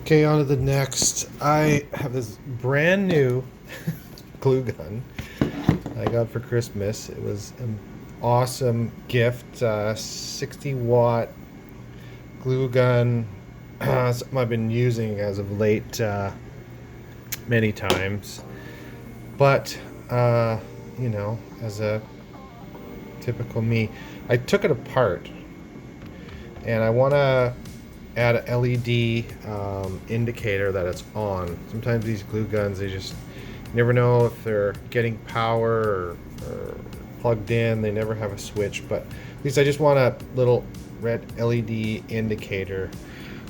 Okay, on to the next. I have this brand new glue gun I got for Christmas. It was an awesome gift. 60-watt glue gun. Something I've been using as of late many times. But, as a typical me, I took it apart and I want to add an LED indicator that it's on. Sometimes these glue guns, they just never know if they're getting power or plugged in. They never have a switch, but at least I just want a little red LED indicator,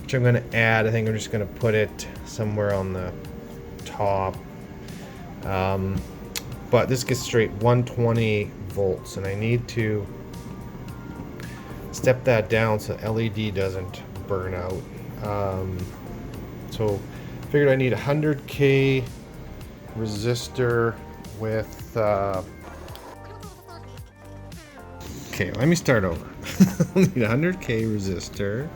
which I'm going to add. I think I'm just going to put it somewhere on the top. But this gets straight 120 volts, and I need to step that down so LED doesn't burn out. So figured I need a 100K resistor with okay, let me start over. I need a 100K resistor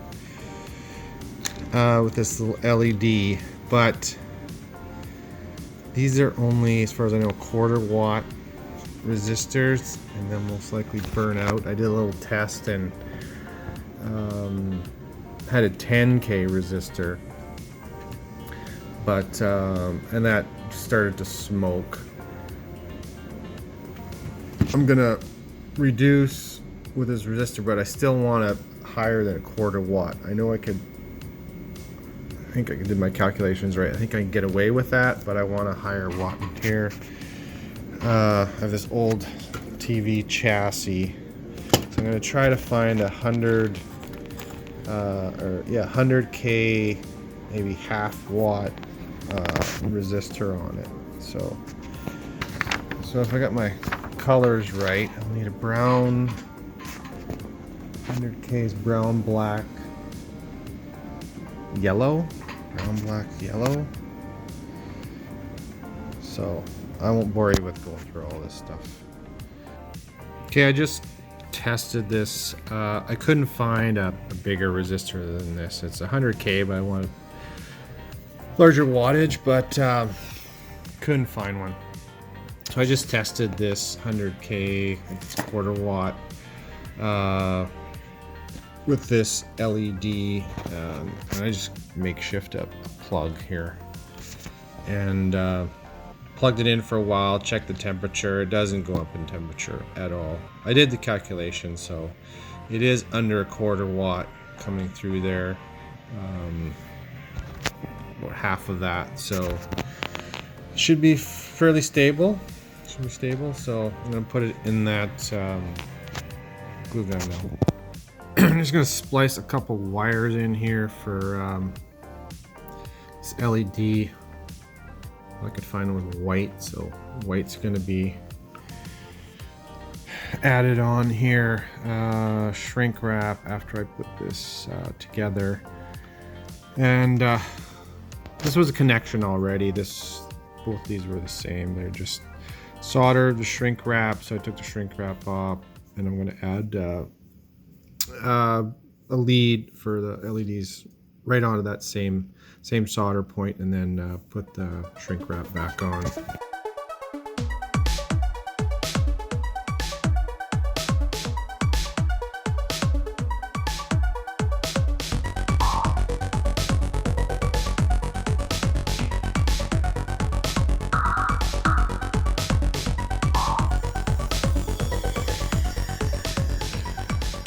with this little LED, but these are only, as far as I know, 1/4 watt resistors, and they'll most likely burn out. I did a little test and had a 10K resistor, but and that started to smoke. I'm gonna reduce with this resistor, but I still want it higher than 1/4 watt. I know I think I did my calculations right. I think I can get away with that, but I want a higher watt here. I have this old TV chassis, so I'm going to try to find 100K, maybe half watt resistor on it. So if I got my colors right, I'll need a brown. 100K is brown, black, yellow. Brown, black, yellow. So I won't bore you with going through all this stuff. Okay, I just tested this. I couldn't find a bigger resistor than this. It's 100K, but I wanted larger wattage, but couldn't find one. So I just tested this 100K, it's 1/4 watt, with this LED, and I just makeshift a plug here, and plugged it in for a while, checked the temperature. It doesn't go up in temperature at all. I did the calculation, so it is under 1/4 watt coming through there, about half of that, so it should be fairly stable. So I'm gonna put it in that glue gun now. I'm just going to splice a couple wires in here for this LED. I could find one with white, so white's going to be added on here. Shrink wrap after I put this together. And this was a connection already. Both these were the same. They're just soldered with shrink wrap, so I took the shrink wrap off, and I'm going to add a lead for the LEDs right onto that same solder point, and then put the shrink wrap back on.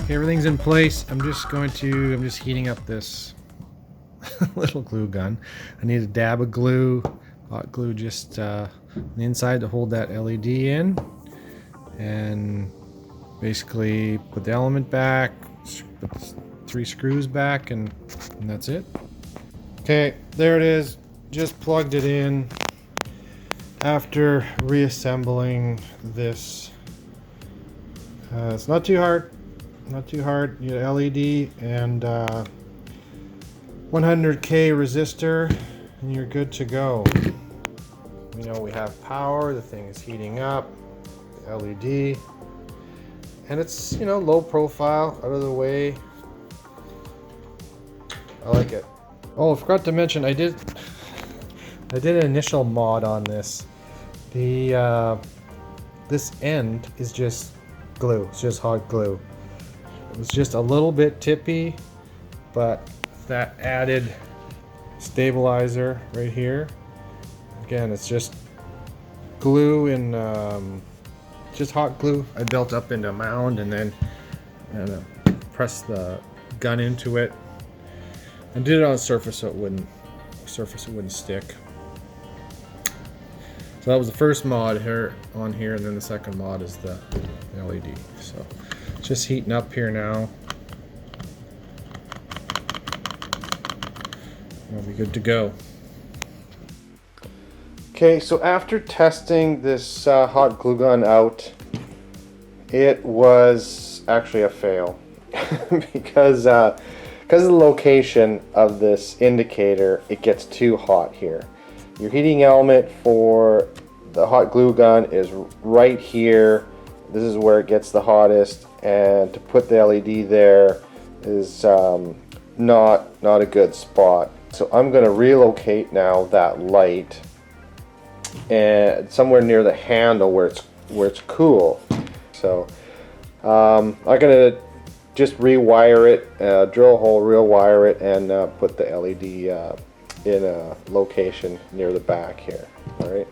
Okay, everything's in place. I'm just heating up this little glue gun. I need a dab of glue, hot glue just on the inside to hold that LED in, and basically put the element back, put the 3 screws back, and that's it. Okay, there it is. Just plugged it in after reassembling this. It's not too hard. You get LED and 100K resistor, and you're good to go. We have power. The thing is heating up. The LED, and it's low profile, out of the way. I like it. Oh, I forgot to mention, I did an initial mod on this. The this end is just glue. It's just hot glue. It was just a little bit tippy, but that added stabilizer right here. Again, it's just glue and just hot glue. I built up into a mound and then pressed the gun into it and did it on a surface so it wouldn't stick. So that was the first mod here on here, and then the second mod is the LED. So it's just heating up here now. We'll be good to go. Okay, so after testing this hot glue gun out, it was actually a fail because of the location of this indicator. It gets too hot here. Your heating element for the hot glue gun is right here. This is where it gets the hottest, and to put the LED there is not a good spot. So I'm going to relocate now that light and somewhere near the handle where it's cool. So I'm going to just rewire it, drill a hole, rewire it, and put the LED in a location near the back here. All right.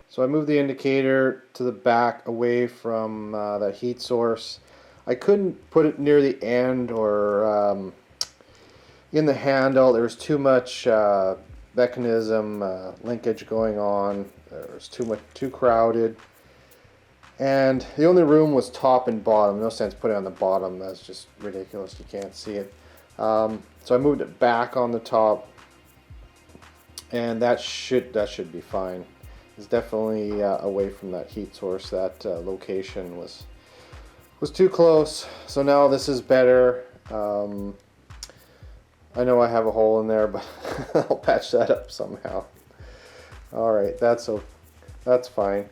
So I moved the indicator to the back away from the heat source. I couldn't put it near the end or in the handle. There was too much mechanism linkage going on. There was too crowded. And the only room was top and bottom. No sense putting it on the bottom. That's just ridiculous. You can't see it. So I moved it back on the top, and that should be fine. It's definitely away from that heat source. That location was too close. So now this is better. I know I have a hole in there, but I'll patch that up somehow. All right, that's fine.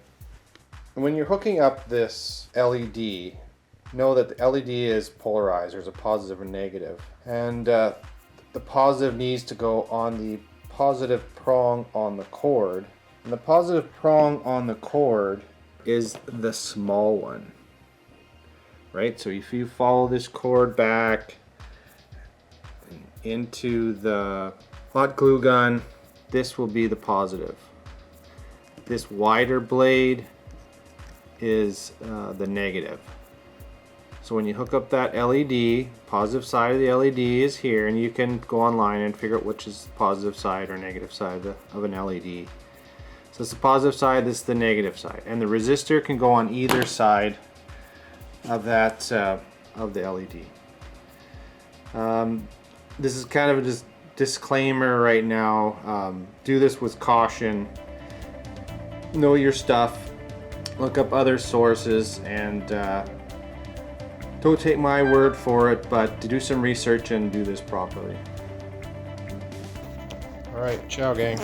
When you're hooking up this LED, know that the LED is polarized. There's a positive and negative, and the positive needs to go on the positive prong on the cord, and the positive prong on the cord is the small one, right? So if you follow this cord back into the hot glue gun, this will be the positive. This wider blade is the negative. So when you hook up that LED, positive side of the LED is here, and you can go online and figure out which is the positive side or negative side of an LED. So it's the positive side, this is the negative side, and the resistor can go on either side of that of the LED. This is kind of a disclaimer right now. Do this with caution. Know your stuff. Look up other sources, and don't take my word for it, but to do some research and do this properly. All right, ciao gang.